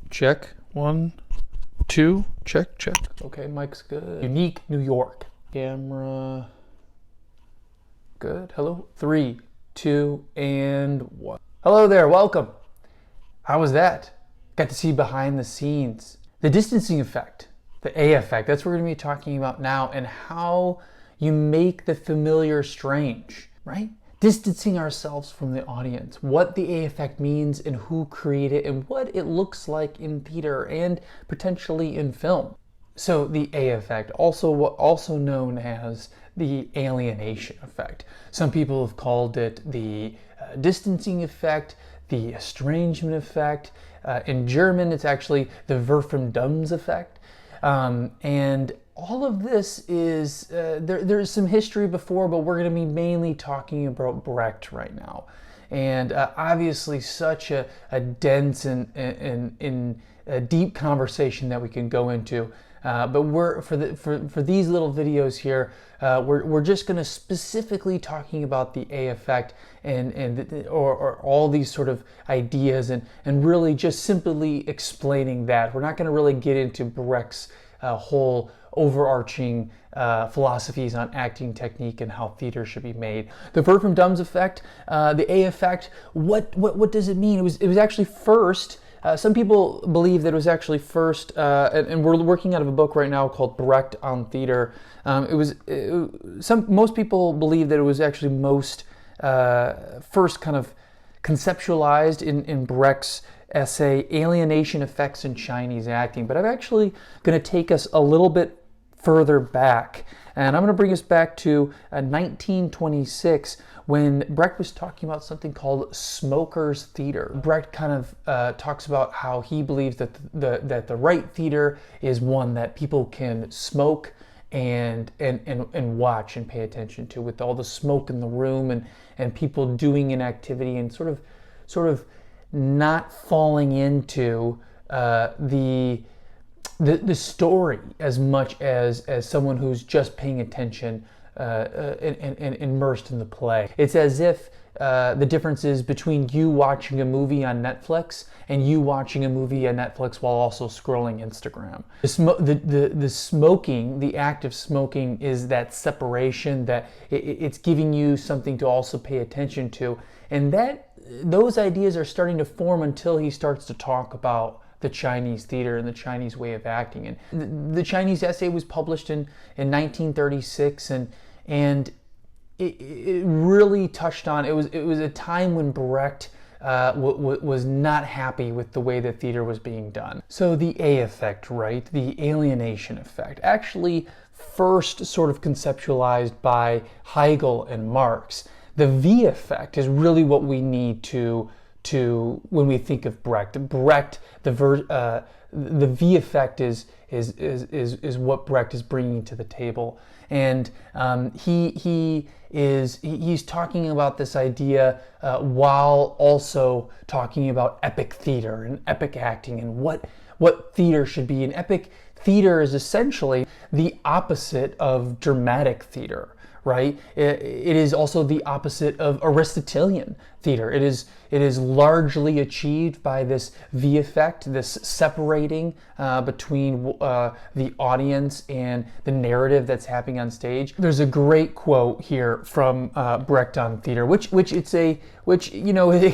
Check. 1, 2. Check, check. Okay, mic's good. Unique, New York. Camera. Good. Hello. 3, 2, and 1. Hello there. Welcome. How was that? Got to see behind the scenes. The distancing effect. The AEffect. That's what we're going to be talking about now, and how you make the familiar strange, right? Distancing ourselves from the audience, what the AEffect means and who created it and what it looks like in theater and potentially in film. So the AEffect, also known as the alienation effect. Some people have called it the distancing effect, the estrangement effect. In German, it's actually the verfremdungseffekt. And all of this is, there's some history before, but we're going to be mainly talking about Brecht right now. And obviously such a dense and a deep conversation that we can go into. But for these little videos here, we're just going to specifically talking about the AEffect or all these sort of ideas and really just simply explaining that. We're not going to really get into Brecht's whole overarching philosophies on acting technique and how theater should be made. The verfremdungseffekt, the AEffect, what does it mean? It was actually first. Some people believe that it was actually first, and we're working out of a book right now called Brecht on Theater. Most people believe that it was actually first kind of conceptualized in Brecht's essay, Alienation, Effects in Chinese Acting. But I'm actually going to take us a little bit further back, and I'm going to bring us back to 1926 when Brecht was talking about something called smoker's theater. Brecht kind of talks about how he believes that the right theater is one that people can smoke and watch and pay attention to, with all the smoke in the room and people doing an activity and sort of not falling into the story as much as someone who's just paying attention and immersed in the play. It's as if the difference is between you watching a movie on Netflix and you watching a movie on Netflix while also scrolling Instagram. The smoking, the act of smoking, is that separation, that it's giving you something to also pay attention to, and those ideas are starting to form until he starts to talk about the Chinese theater and the Chinese way of acting. And the Chinese essay was published in 1936, and it really touched on, it was a time when Brecht was not happy with the way that theater was being done. So the AEffect, right, the alienation effect, actually first sort of conceptualized by Hegel and Marx. The VEffect is really what we need to when we think of Brecht. Brecht, the VEffect is what Brecht is bringing to the table, and he's talking about this idea while also talking about epic theater and epic acting and what theater should be. And epic theater is essentially the opposite of dramatic theater. Right? It is also the opposite of Aristotelian theater. It is largely achieved by this VEffect, this separating between the audience and the narrative that's happening on stage. There's a great quote here from Brecht on theater, which you know, a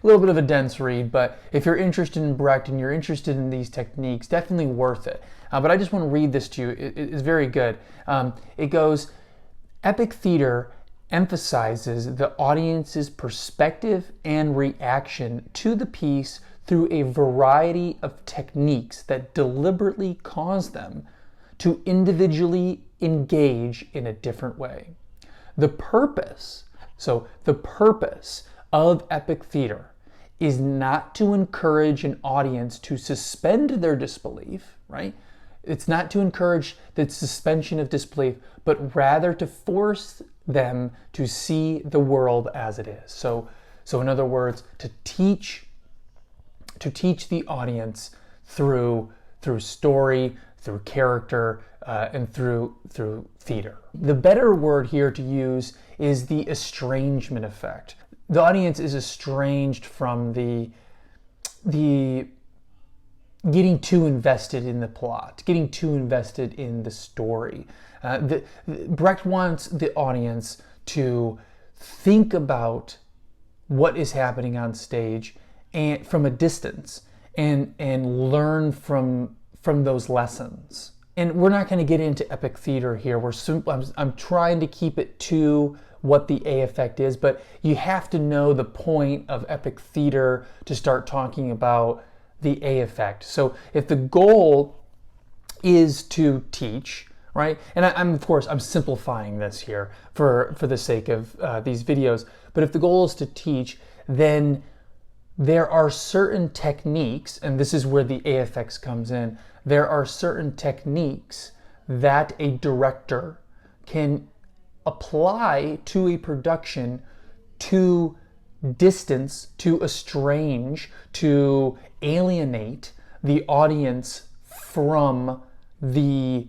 little bit of a dense read, but if you're interested in Brecht and you're interested in these techniques, definitely worth it. But I just want to read this to you. It's very good. It goes, epic theater emphasizes the audience's perspective and reaction to the piece through a variety of techniques that deliberately cause them to individually engage in a different way. The purpose of epic theater is not to encourage an audience to suspend their disbelief, right? It's not to encourage the suspension of disbelief, but rather to force them to see the world as it is. So in other words, to teach the audience through story, through character, and through theater. The better word here to use is the estrangement effect. The audience is estranged from the getting too invested in the plot, getting too invested in the story. Brecht wants the audience to think about what is happening on stage and from a distance and learn from those lessons. And we're not going to get into epic theater here. I'm trying to keep it to what the AEffect is, but you have to know the point of epic theater to start talking about the AEffect. So if the goal is to teach, right? And of course, I'm simplifying this here for the sake of these videos. But if the goal is to teach, then there are certain techniques, and this is where the AEffect comes in. There are certain techniques that a director can apply to a production to distance, to estrange, to alienate the audience from the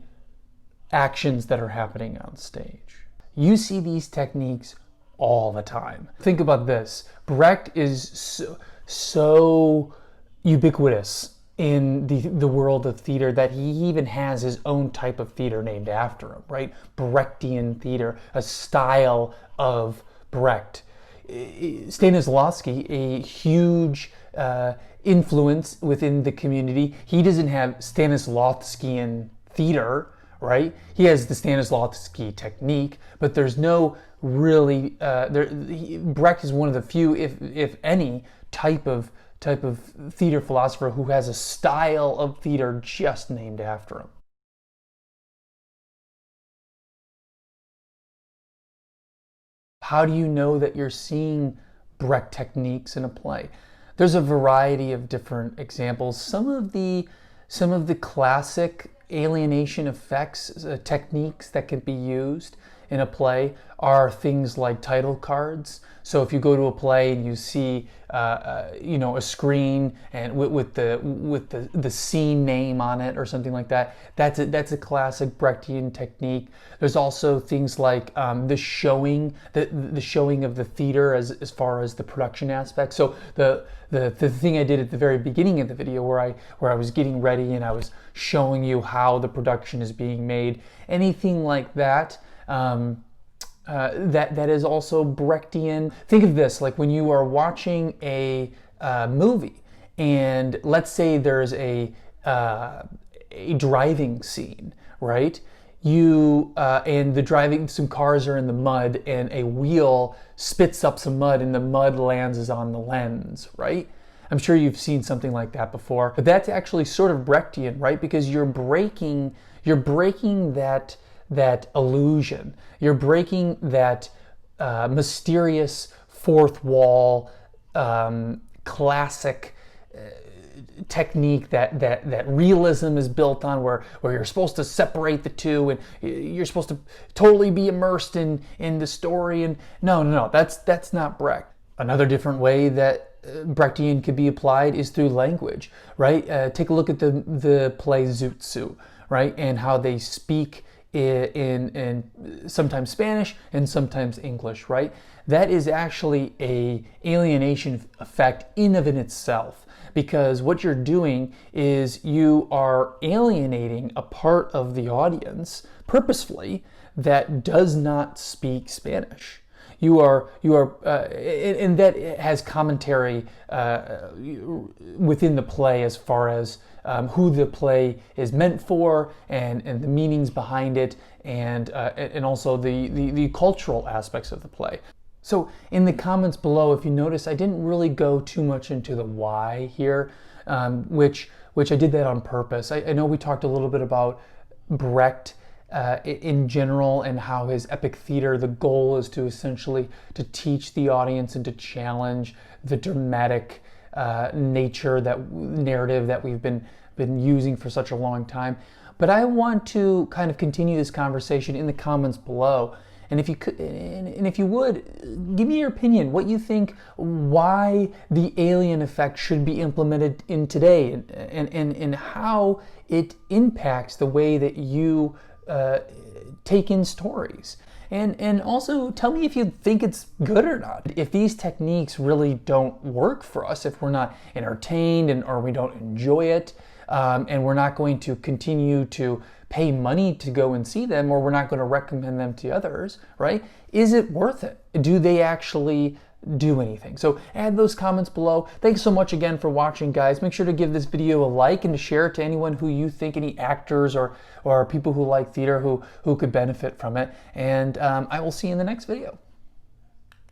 actions that are happening on stage. You see these techniques all the time. Think about this. Brecht is so ubiquitous in the world of theater that he even has his own type of theater named after him, right? Brechtian theater, a style of Brecht. Stanislavski, a huge influence within the community. He doesn't have Stanislavskian theater, right? He has the Stanislavski technique, but there's no really Brecht is one of the few, if any, type of theater philosopher who has a style of theater just named after him. How do you know that you're seeing Brecht techniques in a play? There's a variety of different examples. Some of the classic alienation effects, techniques that can be used in a play are things like title cards. So if you go to a play and you see a screen and with the scene name on it or something like that, that's a classic Brechtian technique. There's also things like the showing of the theater as far as the production aspect. So the thing I did at the very beginning of the video where I was getting ready and I was showing you how the production is being made, anything like that. That is also Brechtian. Think of this, like when you are watching a movie, and let's say there's a driving scene, right? Some cars are in the mud, and a wheel spits up some mud, and the mud lands on the lens, right? I'm sure you've seen something like that before, but that's actually sort of Brechtian, right? Because you're breaking that illusion. You're breaking that mysterious fourth wall classic technique that realism is built on, where you're supposed to separate the two and you're supposed to totally be immersed in the story. And no, that's not Brecht. Another different way that Brechtian could be applied is through language, right? Take a look at the play Zoot Suit, right? And how they speak in sometimes Spanish and sometimes English, right? That is actually a alienation effect in of itself, because what you're doing is you are alienating a part of the audience purposefully that does not speak Spanish. You are, and that has commentary within the play as far as who the play is meant for, and the meanings behind it, and also the cultural aspects of the play. So in the comments below, if you notice, I didn't really go too much into the why here, which I did that on purpose. I know we talked a little bit about Brecht in general and how his epic theater, the goal is to essentially to teach the audience and to challenge the dramatic narrative that we've been using for such a long time. But I want to kind of continue this conversation in the comments below. And if you could, and if you would, give me your opinion, what you think, why the alien effect should be implemented in today, and how it impacts the way that you take in stories. And also tell me if you think it's good or not. If these techniques really don't work for us, if we're not entertained or we don't enjoy it, and we're not going to continue to pay money to go and see them, or we're not going to recommend them to others, right? Is it worth it? Do they actually do anything? So add those comments below. Thanks so much again for watching, guys. Make sure to give this video a like and to share it to anyone who you think, any actors or people who like theater who could benefit from it. And I will see you in the next video.